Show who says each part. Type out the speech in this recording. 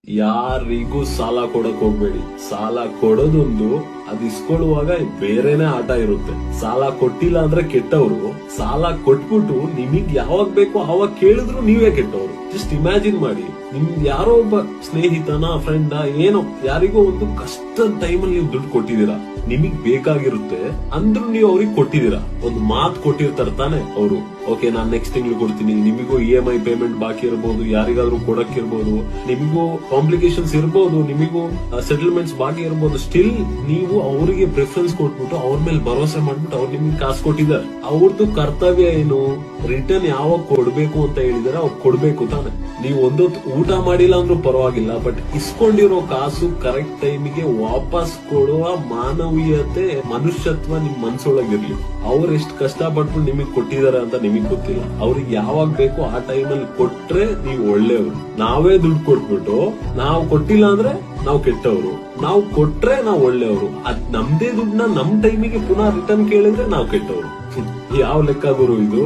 Speaker 1: ಯಾರಿಗೂ ಸಾಲ ಕೊಡಕ್ ಹೋಗ್ಬೇಡಿ. ಸಾಲ ಕೊಡೋದೊಂದು, ಅದ್ ಇಸ್ಕೊಳ್ಳುವಾಗ ಬೇರೆನೆ ಆಟ ಇರುತ್ತೆ. ಸಾಲ ಕೊಟ್ಟಿಲ್ಲ ಅಂದ್ರೆ ಕೆಟ್ಟವ್ರು, ಸಾಲ ಕೊಟ್ಬಿಟ್ಟು ನಿಮಗ್ ಯಾವಾಗ ಬೇಕೋ ಅವಾಗ ಕೇಳಿದ್ರು ನೀವೇ ಕೆಟ್ಟವ್ರು. ಜಸ್ಟ್ ಇಮ್ಯಾಜಿನ್ ಮಾಡಿ, ನಿಮ್ಗೆ ಯಾರೋ ಒಬ್ಬ ಸ್ನೇಹಿತನ, ಫ್ರೆಂಡ, ಏನೋ ಯಾರಿಗೋ ಒಂದು ಕಷ್ಟದ ಟೈಮಲ್ಲಿ ನೀವು ದುಡ್ಡು ಕೊಟ್ಟಿದ್ದೀರಾ, ನಿಮಗ್ ಬೇಕಾಗಿರುತ್ತೆ ಅಂದ್ರೂ ನೀವು ಅವ್ರಿಗೆ ಕೊಟ್ಟಿದ್ದೀರಾ. ಒಂದು ಮಾತು ಕೊಟ್ಟಿರ್ತಾರ ತಾನೆ ಅವರು, ಓಕೆ ನಾನ್ ನೆಕ್ಸ್ಟ್ ತಿಂಗಳು ಕೊಡ್ತೀನಿ. ನಿಮಗೂ EMI ಪೇಮೆಂಟ್ ಬಾಕಿ ಇರಬಹುದು, ಯಾರಿಗಾದ್ರೂ ಕೊಡಕ್ಕಿರ್ಬೋದು, ನಿಮಗೂ ಕಾಂಪ್ಲಿಕೇಶನ್ಸ್ ಇರ್ಬೋದು, ನಿಮಗೂ ಸೆಟಲ್ಮೆಂಟ್ಸ್ ಬಾಕಿ ಇರ್ಬೋದು. ಸ್ಟಿಲ್ ನೀವು ಅವರಿಗೆ ಪ್ರಿಫರೆನ್ಸ್ ಕೊಟ್ಬಿಟ್ಟು ಅವ್ರ ಮೇಲೆ ಭರವಸೆ ಮಾಡ್ಬಿಟ್ಟು ಅವ್ರು ನಿಮ್ಗೆ ಕಾಸು ಕೊಟ್ಟಿದ್ದಾರೆ. ಅವ್ರದ್ದು ಕರ್ತವ್ಯ ಏನು? ರಿಟರ್ನ್ ಯಾವಾಗ ಕೊಡ್ಬೇಕು ಅಂತ ಹೇಳಿದಾರೆ ಅವ್ರು ಕೊಡ್ಬೇಕು ತಾನೆ. ನೀವು ಒಂದೊತ್ತು ಊಟ ಮಾಡಿಲ್ಲ ಅಂದ್ರೂ ಪರವಾಗಿಲ್ಲ, ಬಟ್ ಇಸ್ಕೊಂಡಿರೋ ಕಾಸು ಕರೆಕ್ಟ್ ಟೈಮಿಗೆ ವಾಪಸ್ ಕೊಡುವ ಮಾನವೀಯತೆ, ಮನುಷ್ಯತ್ವ ನಿಮ್ ಮನ್ಸೊಳಗಿರ್ಲಿ. ಅವ್ರು ಎಷ್ಟು ಕಷ್ಟ ಪಟ್ಬಿಟ್ಟು ನಿಮಗ್ ಕೊಟ್ಟಿದಾರೆ ಅಂತ ನಿಮಗ್ ಗೊತ್ತಿಲ್ಲ. ಅವ್ರಿಗೆ ಯಾವಾಗ ಬೇಕೋ ಆ ಟೈಮಲ್ಲಿ ಕೊಟ್ರೆ ನೀವು ಒಳ್ಳೆಯವರು. ನಾವೇ ದುಡ್ಡು ಕೊಟ್ಬಿಟ್ಟು ನಾವು ಕೊಟ್ಟಿಲ್ಲ ಅಂದ್ರೆ ನಾವು ಕೆಟ್ಟವರು, ನಾವು ಕೊಟ್ರೆ ನಾವು ಒಳ್ಳೆಯವರು. ಅದ್ ನಮ್ದೇ ದುಡ್ಡನ್ನ ನಮ್ ಟೈಮಿಗೆ ಪುನಃ ರಿಟರ್ನ್ ಕೇಳಿದ್ರೆ ನಾವು ಕೆಟ್ಟವರು. ಯಾವ ಲೆಕ್ಕ ಗುರು ಇದು?